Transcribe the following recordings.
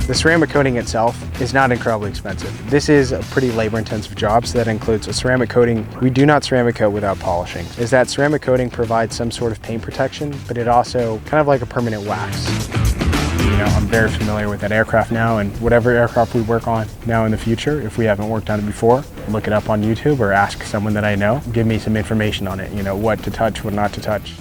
The ceramic coating itself is not incredibly expensive. This is a pretty labor-intensive job, so that includes a ceramic coating. We do not ceramic coat without polishing. Is that ceramic coating provides some sort of paint protection, but it also kind of like a permanent wax. You know, I'm very familiar with that aircraft now, and whatever aircraft we work on now in the future, if we haven't worked on it before, look it up on YouTube or ask someone that I know, give me some information on it, you know, what to touch, what not to touch.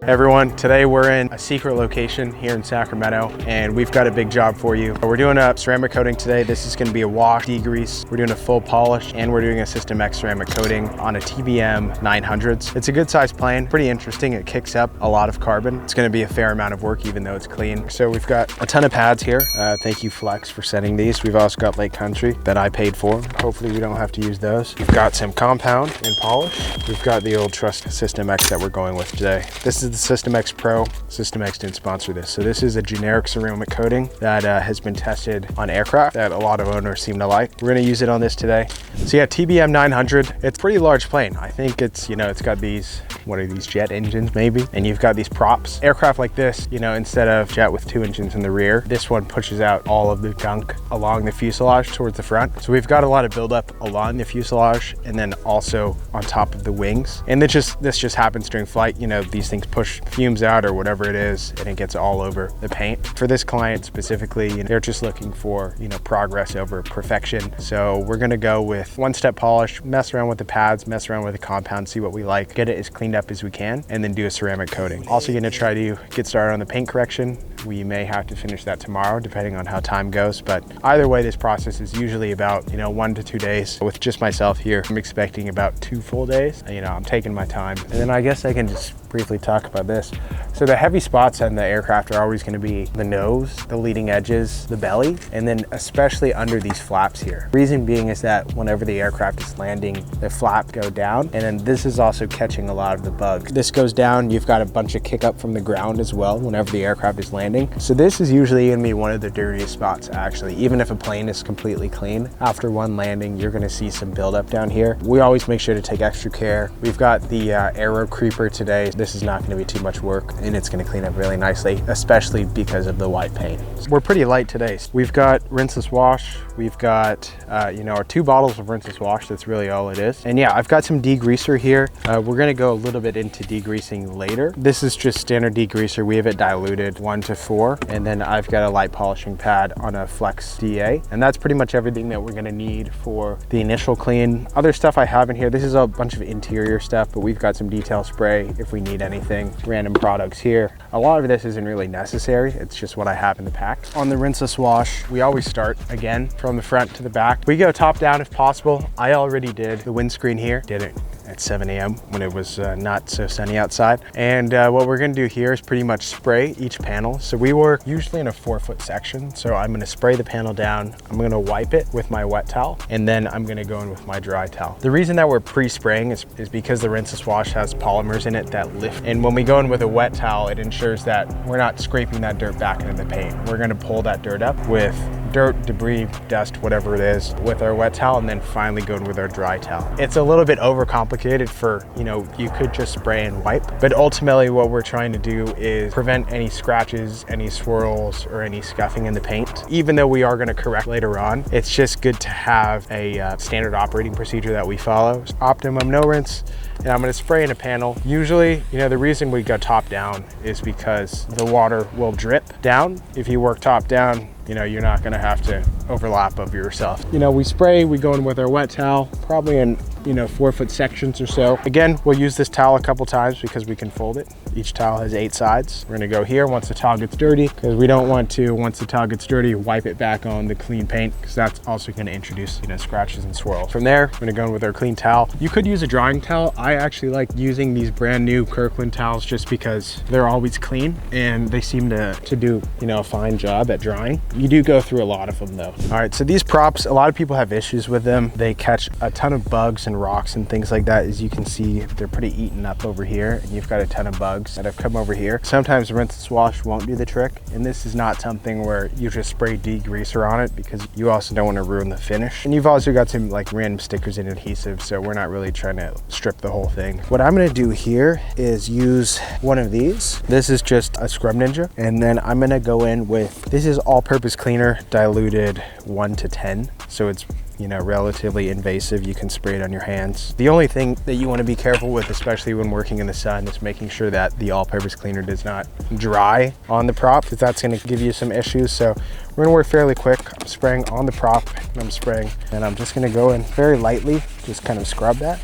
Hey everyone, today we're in a secret location here in Sacramento, and we've got a big job for you. We're doing a ceramic coating today. This is going to be a wash, degrease. We're doing a full polish, and we're doing a System X ceramic coating on a TBM 900s. It's a good sized plane, pretty interesting. It kicks up a lot of carbon. It's going to be a fair amount of work, even though it's clean. So we've got a ton of pads here. Thank you, Flex, for sending these. We've also got Lake Country that I paid for. Hopefully we don't have to use those. We've got some compound and polish. We've got the old trusty System X that we're going with today. This is the System X Pro. System X didn't sponsor this. So this is a generic ceramic coating that has been tested on aircraft that a lot of owners seem to like. We're gonna use it on this today. So yeah, TBM 900, it's a pretty large plane. I think it's, you know, it's got these, what are these, jet engines maybe? And you've got these props. Aircraft like this, you know, instead of jet with 2 engines in the rear, this one pushes out all of the gunk along the fuselage towards the front. So we've got a lot of buildup along the fuselage and then also on top of the wings. And this just happens during flight. You know, these things push fumes out or whatever it is, and it gets all over the paint. For this client specifically, you know, they're just looking for, you know, progress over perfection. So we're gonna go with 1-step polish, mess around with the pads, mess around with the compound, see what we like, get it as cleaned up as we can, and then do a ceramic coating. Also gonna try to get started on the paint correction. We may have to finish that tomorrow, depending on how time goes. But either way, this process is usually about, you know, 1 to 2 days. With just myself here, I'm expecting about 2 full days. You know, I'm taking my time. And then I guess I can just briefly talk about this. So the heavy spots on the aircraft are always going to be the nose, the leading edges, the belly, and then especially under these flaps here. Reason being is that whenever the aircraft is landing, the flaps go down, and then this is also catching a lot of the bugs. This goes down, you've got a bunch of kick up from the ground as well whenever the aircraft is landing. So this is usually going to be one of the dirtiest spots actually. Even if a plane is completely clean, after one landing, you're going to see some buildup down here. We always make sure to take extra care. We've got the aero creeper today. This is not going to be too much work, and it's going to clean up really nicely, especially because of the white paint. We're pretty light today. We've got rinseless wash. We've got, you know, our 2 bottles of rinseless wash. That's really all it is. And yeah, I've got some degreaser here. We're going to go a little bit into degreasing later. This is just standard degreaser. We have it diluted 1 to 4. And then I've got a light polishing pad on a Flex DA. And that's pretty much everything that we're going to need for the initial clean. Other stuff I have in here, this is a bunch of interior stuff, but we've got some detail spray if we need anything. Random products here. A lot of this isn't really necessary. It's just what I have in the pack. On the rinseless wash, we always start again from the front to the back. We go top down if possible. I already did the windscreen here. Did it at 7 a.m. when it was not so sunny outside. And what we're gonna do here is pretty much spray each panel. So we work usually in a 4-foot section. So I'm gonna spray the panel down. I'm gonna wipe it with my wet towel, and then I'm gonna go in with my dry towel. The reason that we're pre-spraying is because the rinseless wash has polymers in it that lift. And when we go in with a wet towel, it ensures that we're not scraping that dirt back into the paint. We're gonna pull that dirt up with dirt, debris, dust, whatever it is, with our wet towel, and then finally go in with our dry towel. It's a little bit overcomplicated for, you know, you could just spray and wipe, but ultimately what we're trying to do is prevent any scratches, any swirls, or any scuffing in the paint. Even though we are going to correct later on, it's just good to have a standard operating procedure that we follow. Optimum no rinse. And I'm gonna spray in a panel. Usually, you know, the reason we go top down is because the water will drip down. If you work top down, you know, you're not gonna have to overlap of yourself. You know, we spray, we go in with our wet towel, probably in, you know, 4-foot sections or so. Again, we'll use this towel a couple times because we can fold it. Each towel has 8 sides. We're gonna go here once the towel gets dirty, because we don't want to, once the towel gets dirty, wipe it back on the clean paint, because that's also gonna introduce, you know, scratches and swirls. From there, we're gonna go in with our clean towel. You could use a drying towel. I actually like using these brand new Kirkland towels just because they're always clean and they seem to do, you know, a fine job at drying. You do go through a lot of them though. All right, so these props, a lot of people have issues with them. They catch a ton of bugs and rocks and things like that. As you can see, they're pretty eaten up over here, and you've got a ton of bugs that have come over here. Sometimes rinse and swash won't do the trick, and this is not something where you just spray degreaser on it, because you also don't want to ruin the finish. And you've also got some like random stickers and adhesive, so we're not really trying to strip the whole thing. What I'm going to do here is use one of these. This is just a Scrub Ninja, and then I'm going to go in with, this is all-purpose cleaner diluted 1 to 10, so it's, you know, relatively invasive. You can spray it on your hands. The only thing that you want to be careful with, especially when working in the sun, is making sure that the all-purpose cleaner does not dry on the prop, because that's going to give you some issues. So we're going to work fairly quick. I'm spraying on the prop, and I'm spraying, and I'm just going to go in very lightly, just kind of scrub that.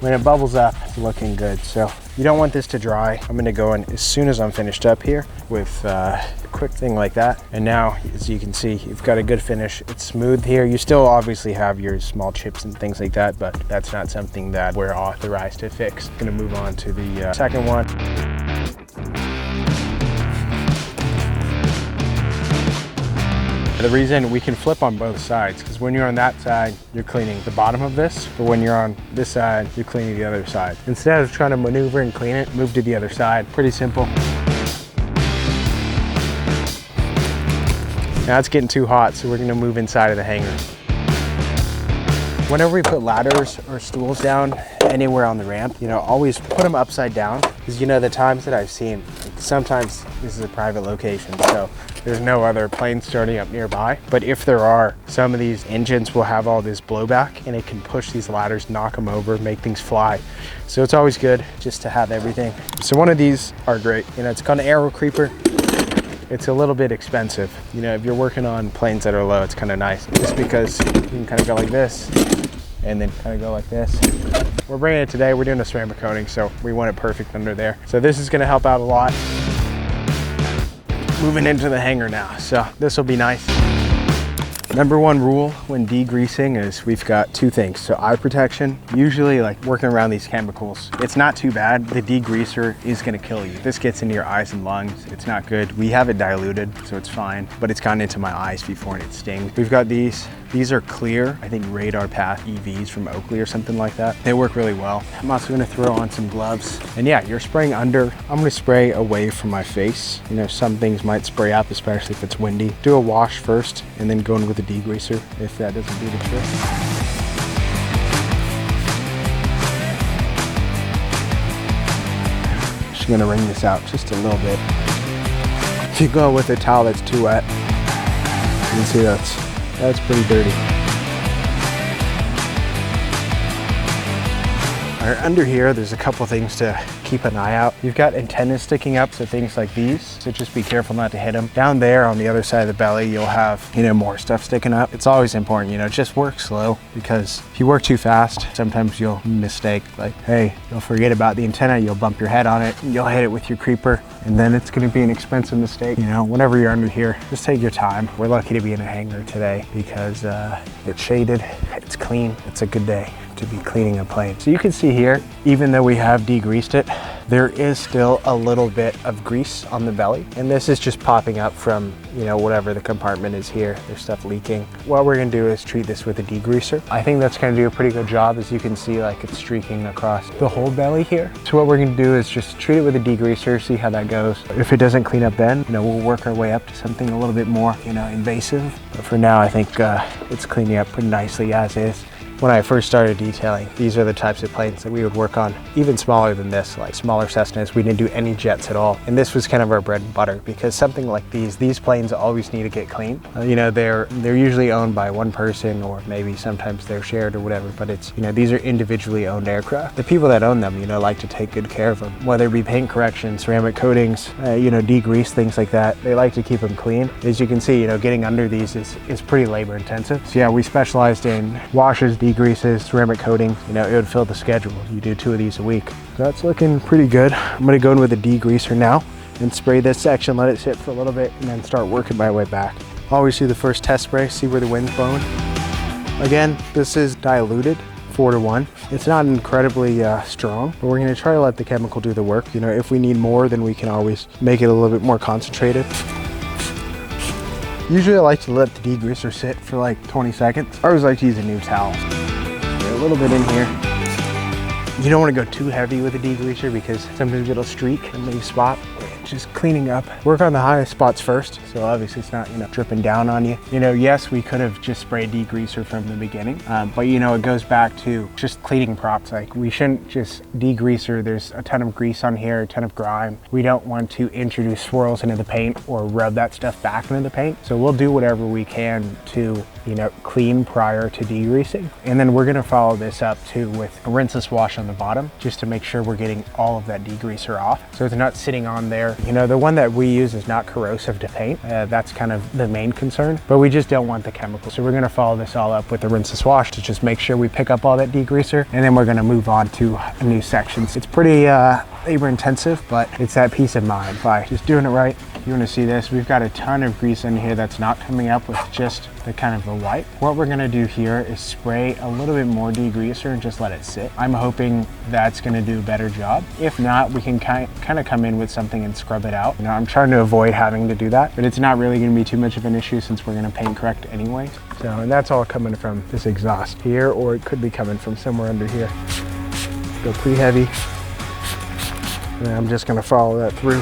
When it bubbles up, it's looking good. So you don't want this to dry. I'm gonna go in as soon as I'm finished up here with a quick thing like that. And now, as you can see, you've got a good finish. It's smooth here. You still obviously have your small chips and things like that, but that's not something that we're authorized to fix. I'm gonna move on to the second one. The reason we can flip on both sides, because when you're on that side, you're cleaning the bottom of this, but when you're on this side, you're cleaning the other side. Instead of trying to maneuver and clean it, move to the other side. Pretty simple. Now it's getting too hot, so we're gonna move inside of the hanger. Whenever we put ladders or stools down anywhere on the ramp, you know, always put them upside down, because you know, the times that I've seen, sometimes this is a private location, so there's no other planes starting up nearby. But if there are, some of these engines will have all this blowback, and it can push these ladders, knock them over, make things fly. So it's always good just to have everything. So one of these are great. You know, it's called an Aero Creeper. It's a little bit expensive. You know, if you're working on planes that are low, it's kind of nice, just because you can kind of go like this and then kind of go like this. We're bringing it today. We're doing a ceramic coating, so we want it perfect under there. So this is going to help out a lot. Moving into the hanger now, so this will be nice. Number one rule when degreasing is we've got two things. So eye protection, usually like working around these chemicals, it's not too bad. The degreaser is gonna kill you. This gets into your eyes and lungs. It's not good. We have it diluted, so it's fine, but it's gotten into my eyes before and it stings. We've got these. These are clear, I think Radar Path EVs from Oakley or something like that. They work really well. I'm also gonna throw on some gloves. And yeah, you're spraying under. I'm gonna spray away from my face. You know, some things might spray up, especially if it's windy. Do a wash first and then go in with a degreaser if that doesn't do the trick. Just gonna wring this out just a little bit. If you go with a towel that's too wet, you can see that's pretty dirty. All right, under here, there's a couple things to keep an eye out. You've got antennas sticking up, so things like these, so just be careful not to hit them. Down there on the other side of the belly, you'll have, you know, more stuff sticking up. It's always important, you know, just work slow, because if you work too fast, sometimes you'll mistake, like, hey, you'll forget about the antenna, you'll bump your head on it, and you'll hit it with your creeper, and then it's gonna be an expensive mistake. You know, whenever you're under here, just take your time. We're lucky to be in a hangar today because it's shaded, it's clean, it's a good day to be cleaning a plane. So you can see here, even though we have degreased it, there is still a little bit of grease on the belly. And this is just popping up from, you know, whatever the compartment is here. There's stuff leaking. What we're gonna do is treat this with a degreaser. I think that's gonna do a pretty good job. As you can see, like, it's streaking across the whole belly here. So what we're gonna do is just treat it with a degreaser, see how that goes. If it doesn't clean up then, you know, we'll work our way up to something a little bit more, you know, invasive. But for now, I think it's cleaning up pretty nicely as is. When I first started detailing, these are the types of planes that we would work on, even smaller than this, like smaller Cessnas. We didn't do any jets at all. And this was kind of our bread and butter, because something like these planes always need to get clean. You know, they're usually owned by one person, or maybe sometimes they're shared or whatever, but it's, you know, these are individually owned aircraft. The people that own them, you know, like to take good care of them, whether it be paint correction, ceramic coatings, you know, degrease, things like that. They like to keep them clean. As you can see, you know, getting under these is pretty labor intensive. So yeah, we specialized in washes, degreases, ceramic coating. You know, it would fill the schedule. You do 2 of these a week. So that's looking pretty good. I'm gonna go in with a degreaser now and spray this section, let it sit for a little bit, and then start working my way back. Always do the first test spray, see where the wind's blowing. Again, this is diluted 4-to-1. It's not incredibly strong, but we're gonna try to let the chemical do the work. You know, if we need more, then we can always make it a little bit more concentrated. Usually I like to let the degreaser sit for like 20 seconds. I always like to use a new towel. Spray a little bit in here. You don't want to go too heavy with a degreaser because sometimes it'll streak and leave spot. Just cleaning up. Work on the highest spots first, so obviously it's not, dripping down on you. Yes, we could have just sprayed degreaser from the beginning, but it goes back to just cleaning props. Like, we shouldn't just degreaser. There's a ton of grease on here, a ton of grime. We don't want to introduce swirls into the paint or rub that stuff back into the paint. So we'll do whatever we can to, clean prior to degreasing. And then we're gonna follow this up too with a rinseless wash on the bottom, just to make sure we're getting all of that degreaser off. So it's not sitting on there. The one that we use is not corrosive to paint. That's kind of the main concern, but we just don't want the chemical. So we're gonna follow this all up with a rinseless wash to just make sure we pick up all that degreaser, and then we're gonna move on to a new section. It's pretty labor intensive, but it's that peace of mind by just doing it right. You want to see this, we've got a ton of grease in here that's not coming up with just the kind of a wipe. What we're going to do here is spray a little bit more degreaser and just let it sit. I'm hoping that's going to do a better job. If not, we can kind of come in with something and scrub it out. I'm trying to avoid having to do that, but it's not really going to be too much of an issue since we're going to paint correct anyway. So, and that's all coming from this exhaust here, or it could be coming from somewhere under here. Go pretty heavy. And I'm just going to follow that through.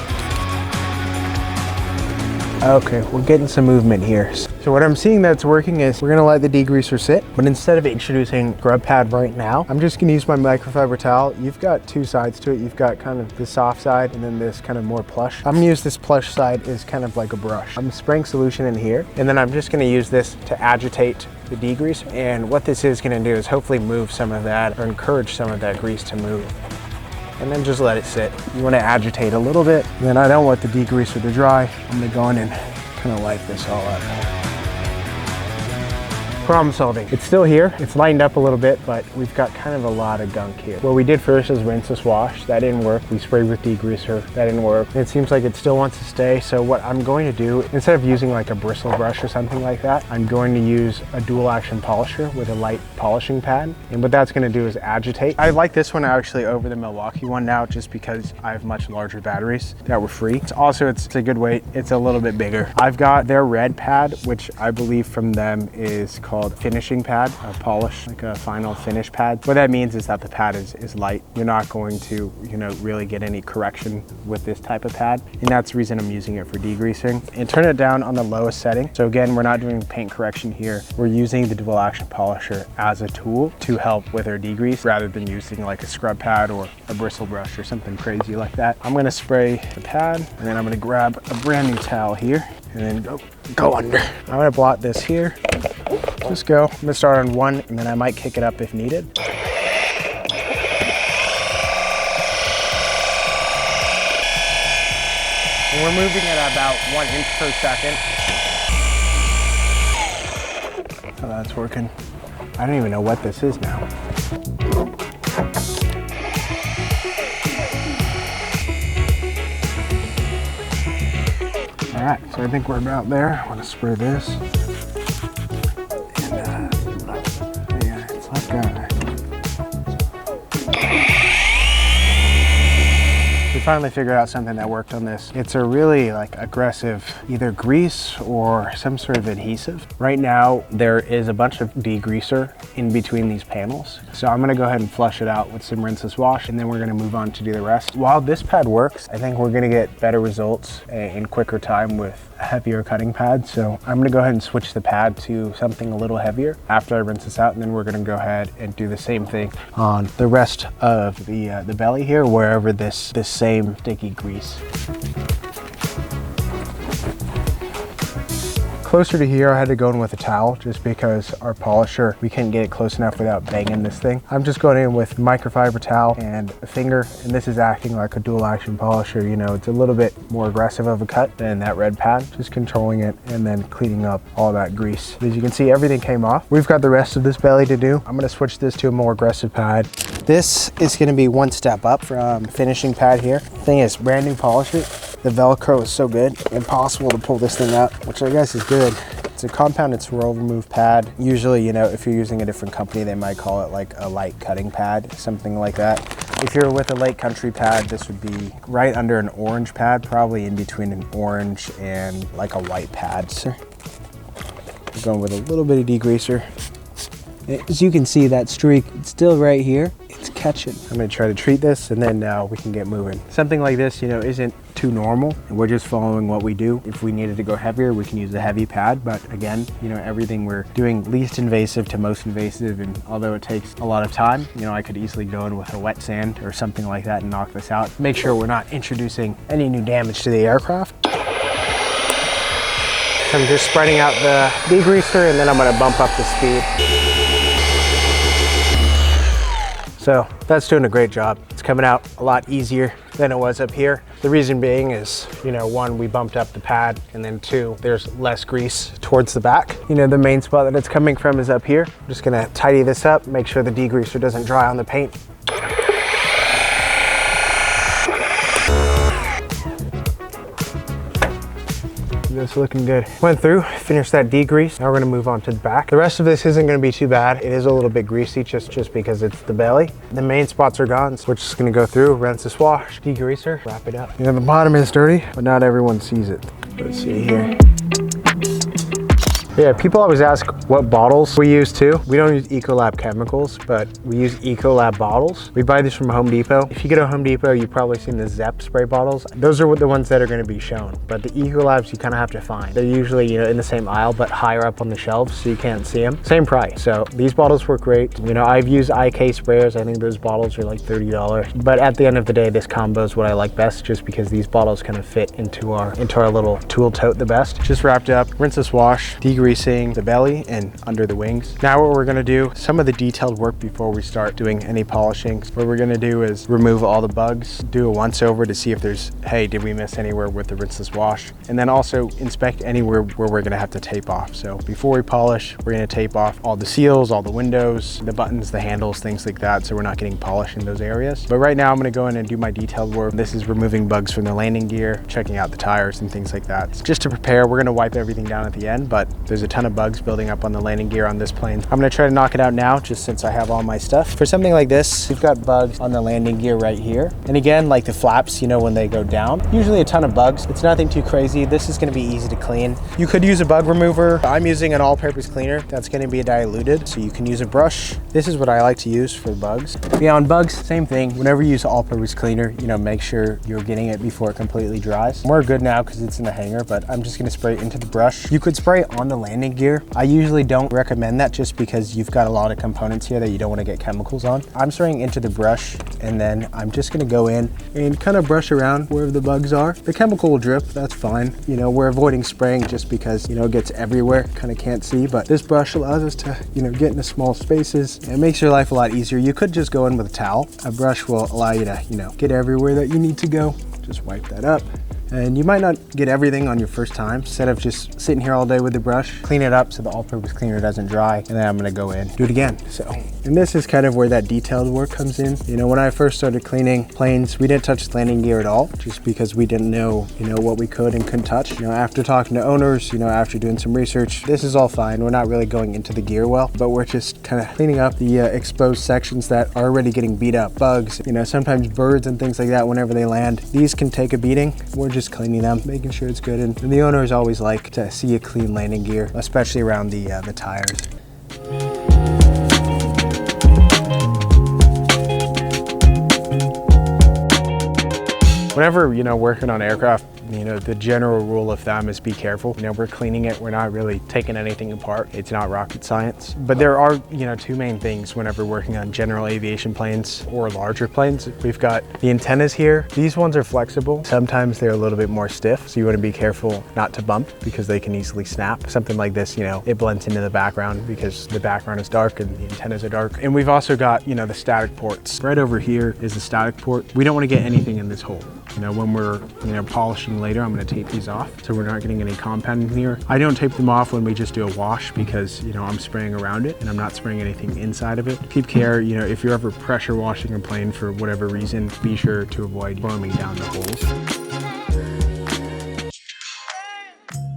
Okay, we're getting some movement here. So what I'm seeing that's working is we're gonna let the degreaser sit, but instead of introducing scrub pad right now, I'm just gonna use my microfiber towel. You've got two sides to it. You've got kind of the soft side and then this kind of more plush. I'm gonna use this plush side as kind of like a brush. I'm spraying solution in here, and then I'm just gonna use this to agitate the degrease. And what this is gonna do is hopefully move some of that, or encourage some of that grease to move. And then just let it sit. You want to agitate a little bit. And then I don't want the degreaser to dry. I'm going to go in and kind of light this all up. Problem solving. It's still here. It's lightened up a little bit, but we've got kind of a lot of gunk here. What we did first is rinseless wash. That didn't work. We sprayed with degreaser. That didn't work. It seems like it still wants to stay. So what I'm going to do, instead of using like a bristle brush or something like that, I'm going to use a dual action polisher with a light polishing pad. And what that's going to do is agitate. I like this one actually over the Milwaukee one now, just because I have much larger batteries that were free. It's a good weight. It's a little bit bigger. I've got their red pad, which I believe from them is called finishing pad, a polish, like a final finish pad. What that means is that the pad is light. You're not going to, really get any correction with this type of pad. And that's the reason I'm using it for degreasing. And turn it down on the lowest setting. So again, we're not doing paint correction here. We're using the dual action polisher as a tool to help with our degrease rather than using like a scrub pad or a bristle brush or something crazy like that. I'm gonna spray the pad, and then I'm gonna grab a brand new towel here and then go under. I'm gonna blot this here. Just go. I'm gonna start on one, and then I might kick it up if needed. And we're moving at about 1 inch per second. Oh, that's working. I don't even know what this is now. All right, so I think we're about there. I'm gonna spray this. Yeah, it's like we finally figured out something that worked on this. It's a really aggressive either grease or some sort of adhesive. Right now, there is a bunch of degreaser in between these panels. So I'm gonna go ahead and flush it out with some rinseless wash, and then we're gonna move on to do the rest. While this pad works, I think we're gonna get better results in quicker time with a heavier cutting pad. So I'm gonna go ahead and switch the pad to something a little heavier after I rinse this out, and then we're gonna go ahead and do the same thing on the rest of the belly here, wherever this same sticky grease. Closer to here, I had to go in with a towel just because our polisher, we couldn't get it close enough without banging this thing. I'm just going in with microfiber towel and a finger, and this is acting like a dual action polisher. It's a little bit more aggressive of a cut than that red pad, just controlling it and then cleaning up all that grease. As you can see, everything came off. We've got the rest of this belly to do. I'm gonna switch this to a more aggressive pad. This is gonna be one step up from finishing pad here. Thing is, brand new polisher, the Velcro is so good, impossible to pull this thing out, which I guess is good. It's a compounded swirl remove pad. Usually, if you're using a different company, they might call it like a light cutting pad, something like that. If you're with a Lake Country pad, this would be right under an orange pad, probably in between an orange and like a white pad. So Going with a little bit of degreaser. As you can see, that streak, it's still right here. It's catching. I'm gonna try to treat this and then we can get moving. Something like this, you know, isn't too normal. And we're just following what we do. If we needed to go heavier, we can use a heavy pad. But again, you know, everything we're doing least invasive to most invasive. And although it takes a lot of time, you know, I could easily go in with a wet sand or something like that and knock this out. Make sure we're not introducing any new damage to the aircraft. So I'm just spreading out the degreaser and then I'm gonna bump up the speed. So that's doing a great job. It's coming out a lot easier than it was up here. The reason being is, you know, one, we bumped up the pad, and then two, there's less grease towards the back. You know, the main spot that it's coming from is up here. I'm just gonna tidy this up, make sure the degreaser doesn't dry on the paint. That's looking good. Went through, finished that degrease. Now we're gonna move on to the back. The rest of this isn't gonna be too bad. It is a little bit greasy just because it's the belly. The main spots are gone, so we're just gonna go through, rinse this wash, degreaser, wrap it up. You know, the bottom is dirty, but not everyone sees it. Let's see here. Yeah, people always ask what bottles we use too. We don't use Ecolab chemicals, but we use Ecolab bottles. We buy these from Home Depot. If you go to Home Depot, you've probably seen the Zep spray bottles. Those are the ones that are gonna be shown. But the Ecolabs you kind of have to find. They're usually, you know, in the same aisle, but higher up on the shelves so you can't see them. Same price. So these bottles work great. You know, I've used IK sprayers. I think those bottles are like $30. But at the end of the day, this combo is what I like best just because these bottles kind of fit into our little tool tote the best. Just wrapped up, rinse this wash, degreasing the belly and under the wings. Now what we're gonna do, some of the detailed work before we start doing any polishing. What we're gonna do is remove all the bugs, do a once over to see if there's, hey, did we miss anywhere with the rinseless wash? And then also inspect anywhere where we're gonna have to tape off. So before we polish, we're gonna tape off all the seals, all the windows, the buttons, the handles, things like that, so we're not getting polish in those areas. But right now I'm gonna go in and do my detailed work. This is removing bugs from the landing gear, checking out the tires and things like that. Just to prepare, we're gonna wipe everything down at the end, but there's a ton of bugs building up on the landing gear on this plane. I'm gonna try to knock it out now, just since I have all my stuff. For something like this, we've got bugs on the landing gear right here. And again, like the flaps, you know, when they go down, usually a ton of bugs. It's nothing too crazy. This is gonna be easy to clean. You could use a bug remover. I'm using an all-purpose cleaner. That's gonna be diluted, so you can use a brush. This is what I like to use for bugs. Beyond bugs, same thing. Whenever you use all-purpose cleaner, you know, make sure you're getting it before it completely dries. We're good now because it's in the hanger, but I'm just gonna spray it into the brush. You could spray it on the landing gear. I usually don't recommend that just because you've got a lot of components here that you don't want to get chemicals on. I'm spraying into the brush and then I'm just going to go in and kind of brush around where the bugs are. The chemical will drip, that's fine. You know, we're avoiding spraying just because, you know, it gets everywhere, kind of can't see, but this brush allows us to, you know, get into small spaces. It makes your life a lot easier. You could just go in with a towel. A brush will allow you to, you know, get everywhere that you need to go. Just wipe that up. And you might not get everything on your first time. Instead of just sitting here all day with the brush, clean it up so the all-purpose cleaner doesn't dry, and then I'm gonna go in, do it again. So, and this is kind of where that detailed work comes in. You know, when I first started cleaning planes, we didn't touch the landing gear at all, just because we didn't know, you know, what we could and couldn't touch. You know, after talking to owners, you know, after doing some research, this is all fine. We're not really going into the gear well, but we're just kind of cleaning up the exposed sections that are already getting beat up. Bugs, you know, sometimes birds and things like that whenever they land. These can take a beating. We're just cleaning them, making sure it's good. And the owners always like to see a clean landing gear, especially around the tires. Whenever, you know, working on aircraft, you know, the general rule of thumb is be careful. You know, we're cleaning it. We're not really taking anything apart. It's not rocket science. But there are, you know, two main things whenever working on general aviation planes or larger planes. We've got the antennas here. These ones are flexible. Sometimes they're a little bit more stiff, so you want to be careful not to bump because they can easily snap. Something like this, you know, it blends into the background because the background is dark and the antennas are dark. And we've also got, you know, the static ports. Right over here is the static port. We don't want to get anything in this hole. You know, when we're, you know, polishing later, I'm going to tape these off so we're not getting any compound in here. I don't tape them off when we just do a wash because, you know, I'm spraying around it and I'm not spraying anything inside of it. Keep care, you know, if you're ever pressure washing a plane for whatever reason, be sure to avoid foaming down the holes.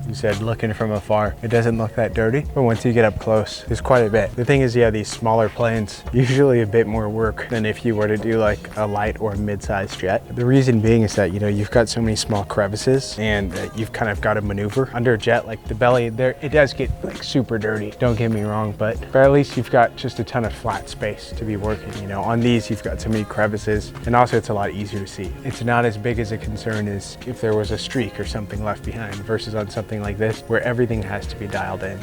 You said, looking from afar, it doesn't look that dirty, but once you get up close, there's quite a bit. The thing is, yeah, these smaller planes, usually a bit more work than if you were to do like a light or mid-sized jet. The reason being is that, you know, you've got so many small crevices and you've kind of got to maneuver. Under a jet, like the belly there, it does get like super dirty, don't get me wrong, but at least you've got just a ton of flat space to be working. You know, on these, you've got so many crevices, and also it's a lot easier to see. It's not as big as a concern as if there was a streak or something left behind versus on something like this where everything has to be dialed in.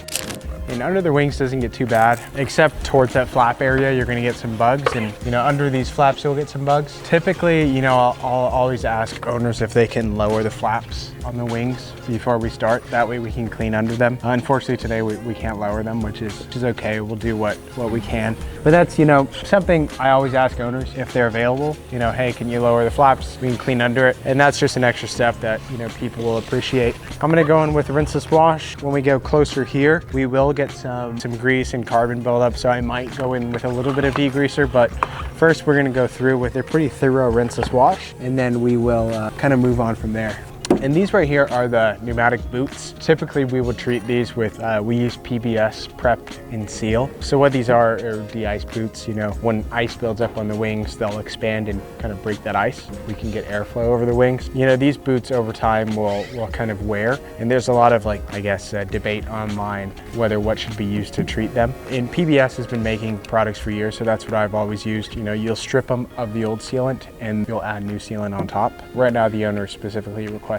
And under the wings doesn't get too bad, except towards that flap area, you're gonna get some bugs. And, you know, under these flaps, you'll get some bugs. Typically, you know, I'll always ask owners if they can lower the flaps on the wings before we start. That way we can clean under them. Unfortunately, today we can't lower them, which is okay. We'll do what we can. But that's, you know, something I always ask owners if they're available. You know, hey, can you lower the flaps? We can clean under it. And that's just an extra step that, you know, people will appreciate. I'm gonna go in with rinseless wash. When we go closer here, we will get some grease and carbon buildup, so I might go in with a little bit of degreaser, but first we're gonna go through with a pretty thorough rinseless wash, and then we will kind of move on from there. And these right here are the pneumatic boots. Typically we would treat these with, we use PBS, Prepped and Seal. So what these are de-ice boots. You know, when ice builds up on the wings, they'll expand and kind of break that ice. We can get airflow over the wings. You know, these boots over time will kind of wear. And there's a lot of like, I guess, debate online whether what should be used to treat them. And PBS has been making products for years, so that's what I've always used. You know, you'll strip them of the old sealant and you'll add new sealant on top. Right now, the owner specifically requested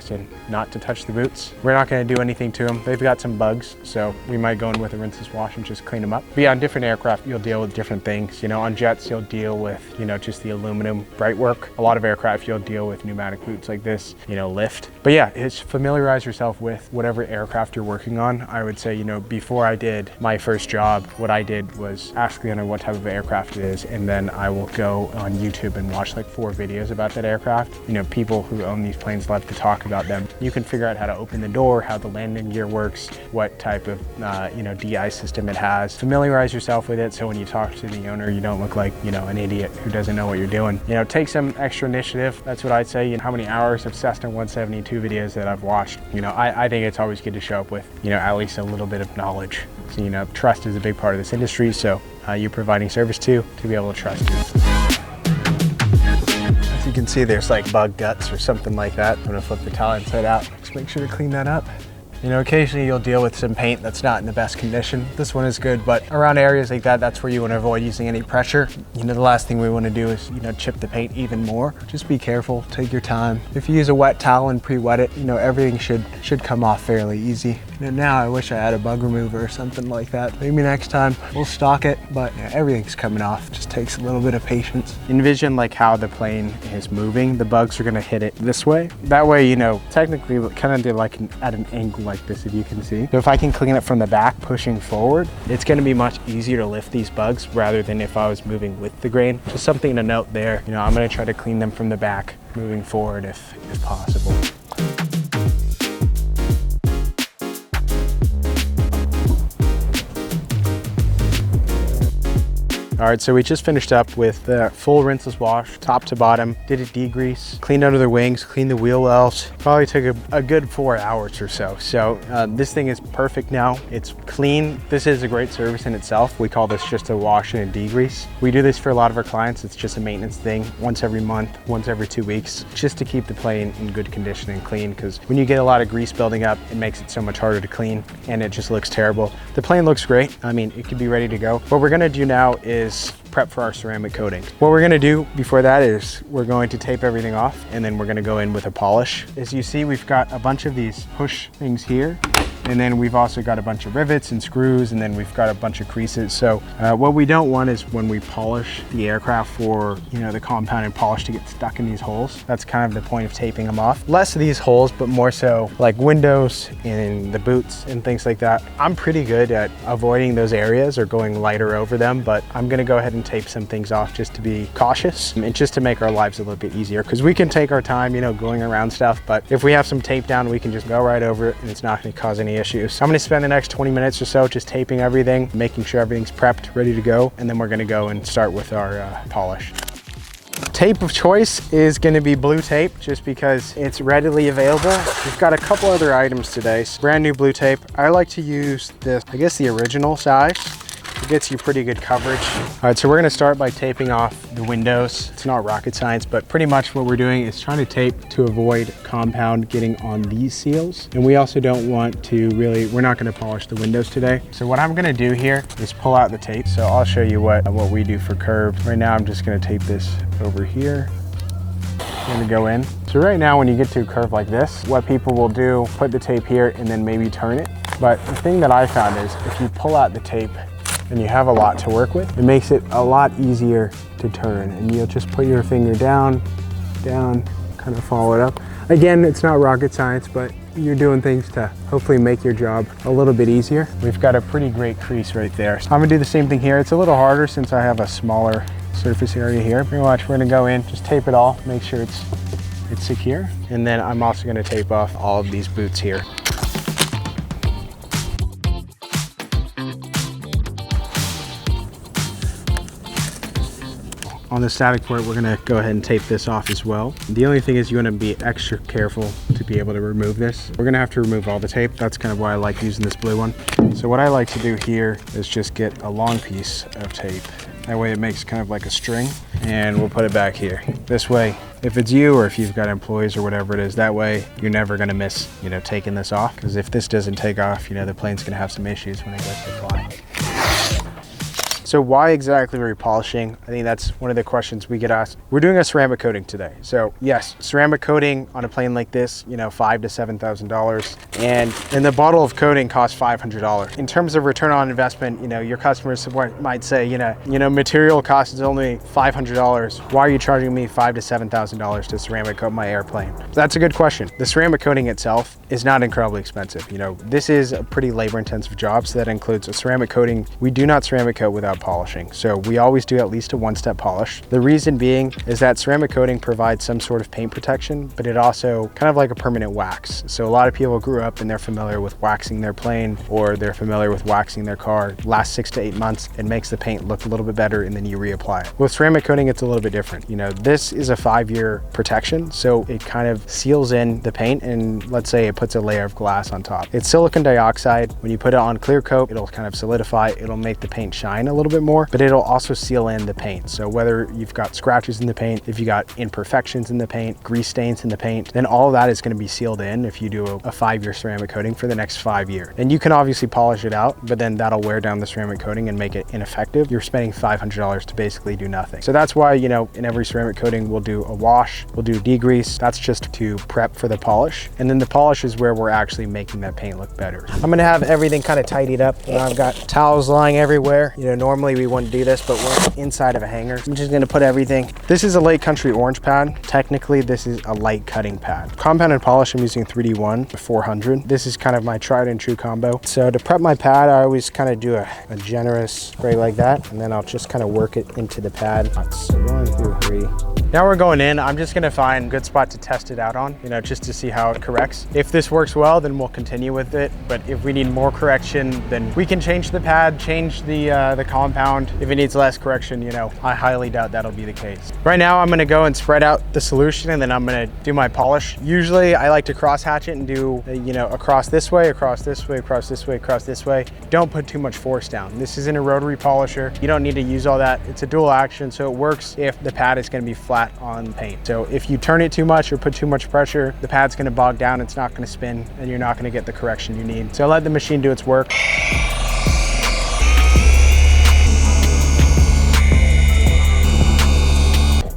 not to touch the boots. We're not going to do anything to them. They've got some bugs, so we might go in with a rinseless wash and just clean them up. But yeah, on different aircraft, you'll deal with different things. You know, on jets, you'll deal with, you know, just the aluminum bright work. A lot of aircraft, you'll deal with pneumatic boots like this, you know, lift. But yeah, it's familiarize yourself with whatever aircraft you're working on. I would say, you know, before I did my first job, what I did was ask the owner what type of aircraft it is, and then I will go on YouTube and watch like 4 videos about that aircraft. You know, people who own these planes love to talk about them. You can figure out how to open the door, how the landing gear works, what type of you know, DI system it has. Familiarize yourself with it, so when you talk to the owner, you don't look like, you know, an idiot who doesn't know what you're doing. You know, take some extra initiative. That's what I'd say. You know, how many hours of Cessna 172 videos that I've watched. You know, I think it's always good to show up with, you know, at least a little bit of knowledge. So, you know, trust is a big part of this industry, so you're providing service to be able to trust you. You can see there's like bug guts or something like that. I'm gonna flip the towel inside out. Just make sure to clean that up. You know, occasionally you'll deal with some paint that's not in the best condition. This one is good, but around areas like that, that's where you want to avoid using any pressure. You know, the last thing we want to do is, you know, chip the paint even more. Just be careful, take your time. If you use a wet towel and pre-wet it, you know, everything should come off fairly easy. You know, now I wish I had a bug remover or something like that. Maybe next time we'll stock it, but yeah, everything's coming off. Just takes a little bit of patience. Envision like how the plane is moving. The bugs are gonna hit it this way. That way, you know, technically kind of did like at an angle like this, if you can see. So if I can clean it from the back pushing forward, it's gonna be much easier to lift these bugs rather than if I was moving with the grain. Just something to note there. You know, I'm gonna try to clean them from the back moving forward if possible. All right, so we just finished up with the full rinseless wash, top to bottom, did a degrease, cleaned under the wings, cleaned the wheel wells. Probably took a good 4 hours or so. So this thing is perfect now. It's clean. This is a great service in itself. We call this just a wash and a degrease. We do this for a lot of our clients. It's just a maintenance thing, once every month, once every 2 weeks, just to keep the plane in good condition and clean, because when you get a lot of grease building up, it makes it so much harder to clean and it just looks terrible. The plane looks great. I mean, it could be ready to go. What we're gonna do now is prep for our ceramic coating. What we're gonna do before that is we're going to tape everything off, and then we're gonna go in with a polish. As you see, we've got a bunch of these push things here. And then we've also got a bunch of rivets and screws, and then we've got a bunch of creases. So what we don't want is when we polish the aircraft for, you know, the compounded polish to get stuck in these holes. That's kind of the point of taping them off. Less of these holes, but more so like windows and the boots and things like that. I'm pretty good at avoiding those areas or going lighter over them, but I'm gonna go ahead and tape some things off just to be cautious and just to make our lives a little bit easier, because we can take our time, you know, going around stuff, but if we have some tape down, we can just go right over it and it's not gonna cause any issues. I'm gonna spend the next 20 minutes or so just taping everything, making sure everything's prepped, ready to go, and then we're gonna go and start with our polish. Tape of choice is going to be blue tape just because it's readily available. We've got a couple other items today. Brand new blue tape. I like to use this, I guess the original size. It gets you pretty good coverage. All right, so we're gonna start by taping off the windows. It's not rocket science, but pretty much what we're doing is trying to tape to avoid compound getting on these seals. And we also don't want to we're not gonna polish the windows today. So what I'm gonna do here is pull out the tape. So I'll show you what we do for curved. Right now, I'm just gonna tape this over here. I'm gonna go in. So right now, when you get to a curve like this, what people will do, put the tape here and then maybe turn it. But the thing that I found is if you pull out the tape, and you have a lot to work with, it makes it a lot easier to turn. And you'll just put your finger down, kind of follow it up. Again, it's not rocket science, but you're doing things to hopefully make your job a little bit easier. We've got a pretty great crease right there. So I'm gonna do the same thing here. It's a little harder since I have a smaller surface area here. Pretty much, we're gonna go in, just tape it all, make sure it's secure. And then I'm also gonna tape off all of these boots here. On the static port, we're gonna go ahead and tape this off as well. The only thing is you wanna be extra careful to be able to remove this. We're gonna have to remove all the tape. That's kind of why I like using this blue one. So what I like to do here is just get a long piece of tape. That way it makes kind of like a string, and we'll put it back here. This way, if it's you or if you've got employees or whatever it is, that way you're never gonna miss, taking this off. Because if this doesn't take off, the plane's gonna have some issues when it goes to flying. So why exactly are we polishing? I think that's one of the questions we get asked. We're doing a ceramic coating today. So yes, ceramic coating on a plane like this, $5,000 to $7,000. And the bottle of coating costs $500. In terms of return on investment, your customers might say, material cost is only $500. Why are you charging me $5,000 to $7,000 to ceramic coat my airplane? That's a good question. The ceramic coating itself is not incredibly expensive. This is a pretty labor intensive job. So that includes a ceramic coating. We do not ceramic coat without polishing. So we always do at least a one-step polish. The reason being is that ceramic coating provides some sort of paint protection, but it also kind of like a permanent wax. So a lot of people grew up and they're familiar with waxing their plane, or they're familiar with waxing their car. Last 6 to 8 months, it makes the paint look a little bit better and then you reapply it. With ceramic coating, it's a little bit different. This is a 5-year protection. So it kind of seals in the paint, and let's say it puts a layer of glass on top. It's silicon dioxide. When you put it on clear coat, it'll kind of solidify. It'll make the paint shine a little bit more, but it'll also seal in the paint. So whether you've got scratches in the paint, if you got imperfections in the paint, grease stains in the paint, then all of that is going to be sealed in if you do a 5-year ceramic coating for the next 5 years. And you can obviously polish it out, but then that'll wear down the ceramic coating and make it ineffective. You're spending $500 to basically do nothing. So that's why, in every ceramic coating, we'll do a wash, we'll do degrease. That's just to prep for the polish. And then the polish is where we're actually making that paint look better. I'm going to have everything kind of tidied up. I've got towels lying everywhere. Normally we wouldn't do this, but we're inside of a hanger. I'm just gonna put everything. This is a Lake Country orange pad. Technically, this is a light cutting pad. Compounded polish, I'm using 3D1 400. This is kind of my tried and true combo. So to prep my pad, I always kind of do a generous spray like that, and then I'll just kind of work it into the pad. So 1, 2, 3. Now we're going in. I'm just gonna find a good spot to test it out on, just to see how it corrects. If this works well, then we'll continue with it. But if we need more correction, then we can change the pad, change the compound. If it needs less correction, I highly doubt that'll be the case. Right now, I'm gonna go and spread out the solution, and then I'm gonna do my polish. Usually, I like to cross hatch it and do, across this way, across this way, across this way, across this way. Don't put too much force down. This isn't a rotary polisher. You don't need to use all that. It's a dual action, so it works if the pad is gonna be flat on paint. So if you turn it too much or put too much pressure, the pad's gonna bog down, it's not gonna spin, and you're not gonna get the correction you need. So let the machine do its work.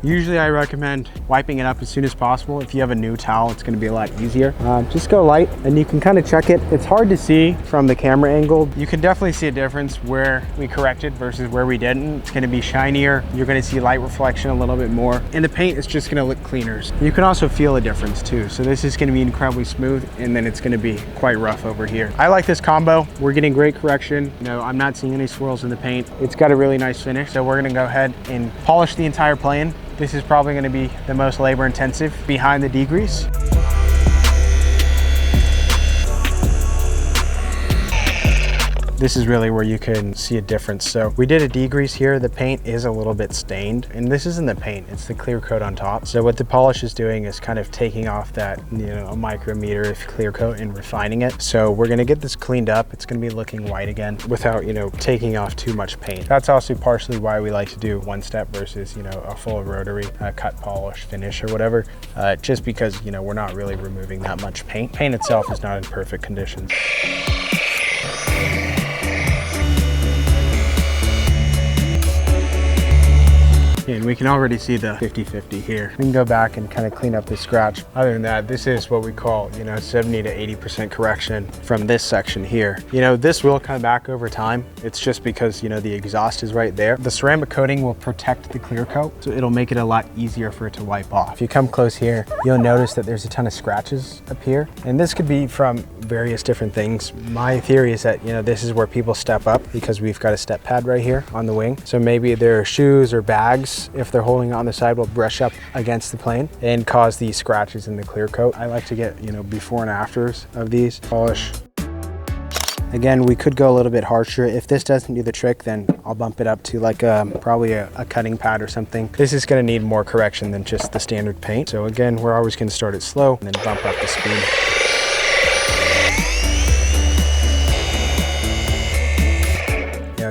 Usually I recommend wiping it up as soon as possible. If you have a new towel, it's gonna be a lot easier. Just go light, and you can kind of check it. It's hard to see from the camera angle. You can definitely see a difference where we corrected versus where we didn't. It's gonna be shinier. You're gonna see light reflection a little bit more, and the paint is just gonna look cleaner. You can also feel a difference too. So this is gonna be incredibly smooth, and then it's gonna be quite rough over here. I like this combo. We're getting great correction. I'm not seeing any swirls in the paint. It's got a really nice finish. So we're gonna go ahead and polish the entire plane. This is probably going to be the most labor intensive behind the degrease. this is really where you can see a difference. So we did a degrease here. The paint is a little bit stained, and this isn't the paint, it's the clear coat on top. So what the polish is doing is kind of taking off that, a micrometer of clear coat and refining it. So we're gonna get this cleaned up. It's gonna be looking white again without, taking off too much paint. That's also partially why we like to do one step versus, a full rotary cut, polish, finish, or whatever. Just because, we're not really removing that much paint. Paint itself is not in perfect conditions. And we can already see the 50-50 here. We can go back and kind of clean up the scratch. Other than that, this is what we call, 70 to 80% correction from this section here. This will come back over time. It's just because, the exhaust is right there. The ceramic coating will protect the clear coat, so it'll make it a lot easier for it to wipe off. If you come close here, you'll notice that there's a ton of scratches up here. And this could be from various different things. My theory is that, this is where people step up because we've got a step pad right here on the wing. So maybe their shoes or bags, if they're holding it on the side, will brush up against the plane and cause these scratches in the clear coat. I like to get, before and afters of these. Polish. Again, we could go a little bit harsher. If this doesn't do the trick, then I'll bump it up to like probably a cutting pad or something. This is gonna need more correction than just the standard paint. So again, we're always gonna start it slow and then bump up the speed.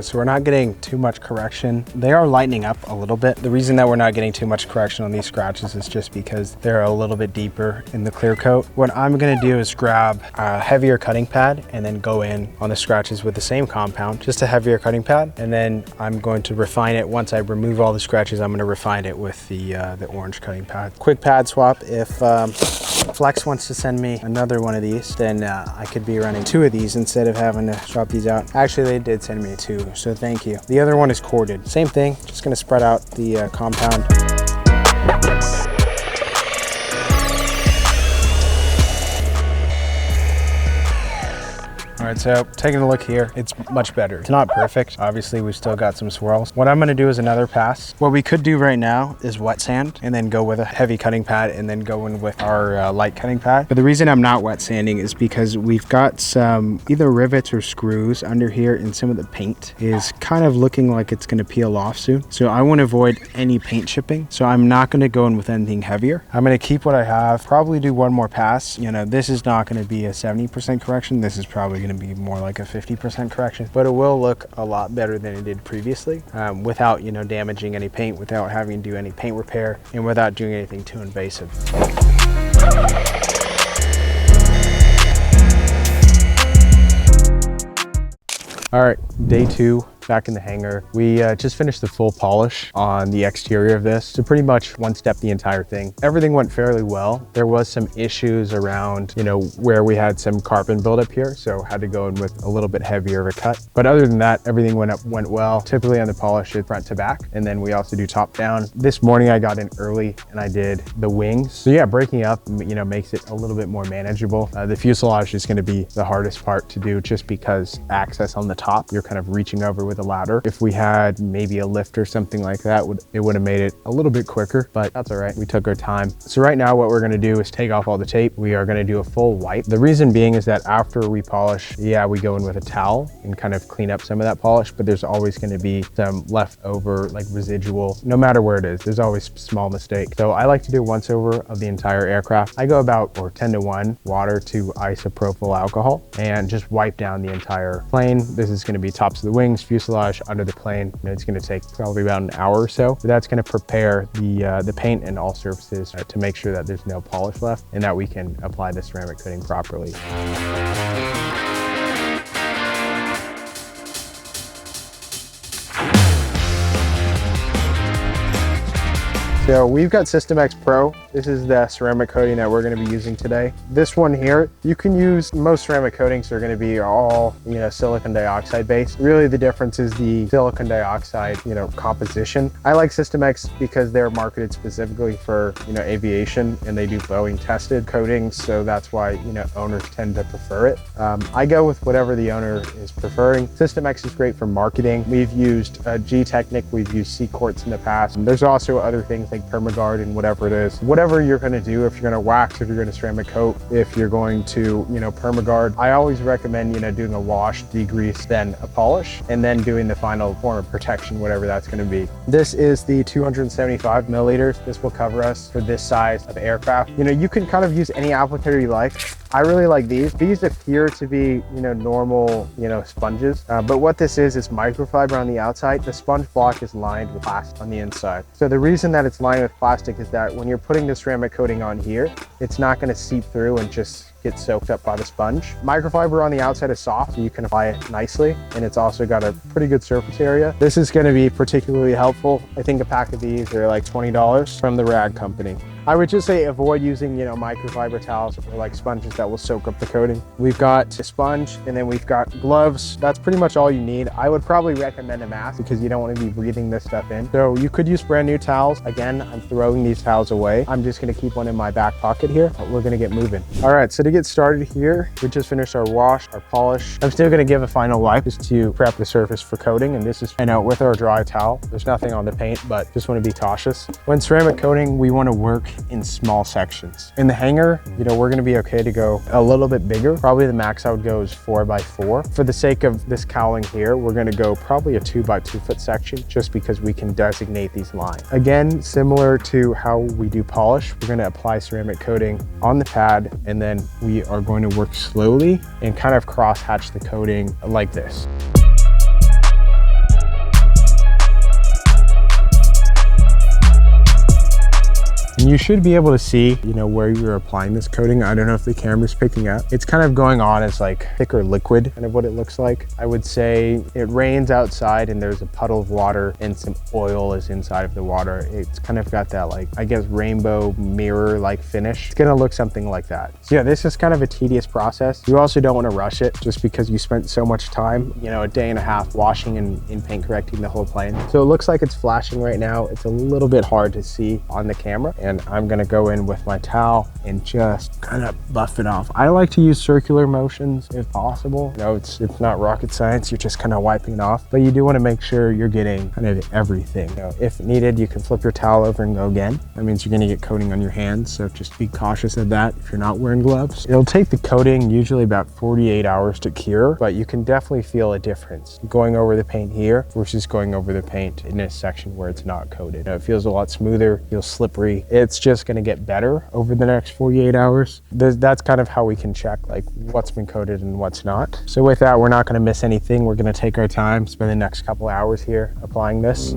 So we're not getting too much correction. They are lightening up a little bit. The reason that we're not getting too much correction on these scratches is just because they're a little bit deeper in the clear coat. What I'm gonna do is grab a heavier cutting pad and then go in on the scratches with the same compound, just a heavier cutting pad. And then I'm going to refine it. Once I remove all the scratches, I'm gonna refine it with the orange cutting pad. Quick pad swap. If Flex wants to send me another one of these, then I could be running 2 of these instead of having to swap these out. Actually, they did send me 2. So thank you. The other one is corded. Same thing, just gonna spread out the compound. All right, so taking a look here, it's much better. It's not perfect. Obviously, we've still got some swirls. What I'm gonna do is another pass. What we could do right now is wet sand and then go with a heavy cutting pad and then go in with our light cutting pad. But the reason I'm not wet sanding is because we've got some either rivets or screws under here, and some of the paint is kind of looking like it's gonna peel off soon. So I wanna avoid any paint chipping. So I'm not gonna go in with anything heavier. I'm gonna keep what I have, probably do one more pass. This is not gonna be a 70% correction. This is probably gonna be more like a 50% correction, but it will look a lot better than it did previously without damaging any paint, without having to do any paint repair, and without doing anything too invasive. All right, day 2. Back in the hangar. We just finished the full polish on the exterior of this. So pretty much one step the entire thing. Everything went fairly well. There was some issues around, where we had some carbon buildup here. So had to go in with a little bit heavier of a cut. But other than that, everything went well. Typically on the polish, it's front to back. And then we also do top down. This morning I got in early and I did the wings. So yeah, breaking up, makes it a little bit more manageable. The fuselage is gonna be the hardest part to do just because access on the top, you're kind of reaching over with a ladder. If we had maybe a lift or something like that, it would have made it a little bit quicker, but that's all right. We took our time. So right now what we're gonna do is take off all the tape. We are gonna do a full wipe. The reason being is that after we polish, yeah, we go in with a towel and kind of clean up some of that polish, but there's always gonna be some leftover, like residual, no matter where it is, there's always small mistakes. So I like to do once over of the entire aircraft. I go about 10-to-1 water to isopropyl alcohol and just wipe down the entire plane. This is gonna be tops of the wings, fuselage, under the plane. It's going to take probably about an hour or so. But that's going to prepare the paint and all surfaces to make sure that there's no polish left and that we can apply the ceramic coating properly. So we've got System X Pro. This is the ceramic coating that we're going to be using today. This one here, you can use, most ceramic coatings are going to be all, silicon dioxide based. Really the difference is the silicon dioxide, composition. I like System X because they're marketed specifically for, aviation, and they do Boeing tested coatings. So that's why, owners tend to prefer it. I go with whatever the owner is preferring. System X is great for marketing. We've used G-Technic, we've used C-Quartz in the past. And there's also other things they like Permaguard and whatever it is. Whatever you're gonna do, if you're gonna wax, if you're gonna ceramic coat, if you're going to, Permaguard, I always recommend, doing a wash, degrease, then a polish, and then doing the final form of protection, whatever that's gonna be. This is the 275 milliliters. This will cover us for this size of aircraft. You can kind of use any applicator you like. I really like these. These appear to be, normal, sponges. But what this is microfiber on the outside. The sponge block is lined with plastic on the inside. So the reason that it's lined with plastic is that when you're putting the ceramic coating on here, it's not going to seep through and just get soaked up by the sponge. Microfiber on the outside is soft, so you can apply it nicely, and it's also got a pretty good surface area. This is going to be particularly helpful. I think a pack of these are like $20 from the rag company. I would just say avoid using, microfiber towels or like sponges that will soak up the coating. We've got a sponge, and then we've got gloves. That's pretty much all you need. I would probably recommend a mask because you don't want to be breathing this stuff in. So you could use brand new towels. Again, I'm throwing these towels away. I'm just going to keep one in my back pocket here, but we're going to get moving. All right, so to get started here, we just finished our wash, our polish. I'm still going to give a final wipe just to prep the surface for coating, and this is, with our dry towel. There's nothing on the paint, but just want to be cautious. When ceramic coating, we want to work in small sections. In the hanger, we're going to be okay to go a little bit bigger. Probably the max I would go is 4x4. For the sake of this cowling here, we're going to go probably a 2x2 foot section just because we can designate these lines. Again, similar to how we do polish, we're going to apply ceramic coating on the pad, and then we are going to work slowly and kind of cross hatch the coating like this. And you should be able to see, where you're applying this coating. I don't know if the camera's picking up. It's kind of going on as like thicker liquid, kind of what it looks like. I would say it rains outside and there's a puddle of water and some oil is inside of the water. It's kind of got that like, I guess, rainbow mirror-like finish. It's gonna look something like that. So yeah, this is kind of a tedious process. You also don't want to rush it just because you spent so much time, a day and a half washing and paint correcting the whole plane. So it looks like it's flashing right now. It's a little bit hard to see on the camera. And I'm gonna go in with my towel and just kind of buff it off. I like to use circular motions if possible. It's not rocket science. You're just kind of wiping it off, but you do want to make sure you're getting kind of everything. If needed, you can flip your towel over and go again. That means you're gonna get coating on your hands, so just be cautious of that if you're not wearing gloves. It'll take the coating usually about 48 hours to cure, but you can definitely feel a difference going over the paint here versus going over the paint in this section where it's not coated. It feels a lot smoother, feels slippery. It's just going to get better over the next 48 hours. That's kind of how we can check like what's been coated and what's not. So with that, we're not going to miss anything. We're going to take our time, spend the next couple hours here applying this.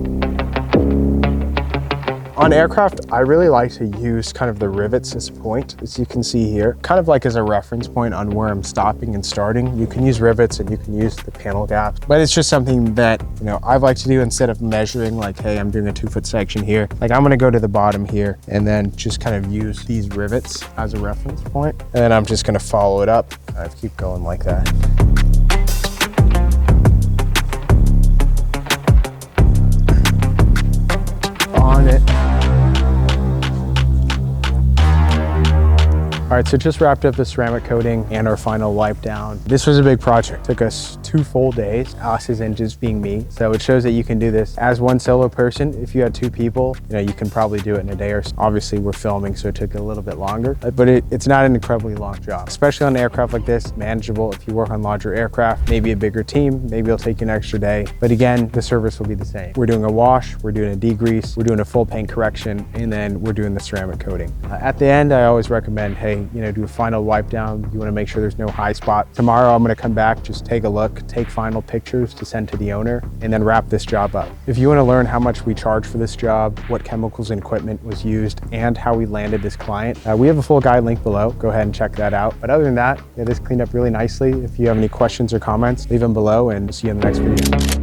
On aircraft, I really like to use kind of the rivets as a point, as you can see here, kind of like as a reference point on where I'm stopping and starting. You can use rivets and you can use the panel gaps, but it's just something that, I like to do instead of measuring like, hey, I'm doing a 2 foot section here. Like I'm gonna go to the bottom here and then just kind of use these rivets as a reference point. And then I'm just gonna follow it up. Keep going like that. On it. All right, so just wrapped up the ceramic coating and our final wipe down. This was a big project. Took us 2 full days, us and just being me. So it shows that you can do this as one solo person. If you had 2 people, you can probably do it in a day or so. Obviously we're filming, so it took a little bit longer, but it's not an incredibly long job, especially on an aircraft like this, manageable. If you work on larger aircraft, maybe a bigger team, maybe it'll take you an extra day. But again, the service will be the same. We're doing a wash, we're doing a degrease, we're doing a full paint correction, and then we're doing the ceramic coating. At the end, I always recommend, hey, do a final wipe down. You want to make sure there's no high spot. Tomorrow, I'm going to come back, just take a look, take final pictures to send to the owner, and then wrap this job up. If you want to learn how much we charge for this job, what chemicals and equipment was used, and how we landed this client, we have a full guide link below. Go ahead and check that out. But other than that, this cleaned up really nicely. If you have any questions or comments, leave them below, and see you in the next video.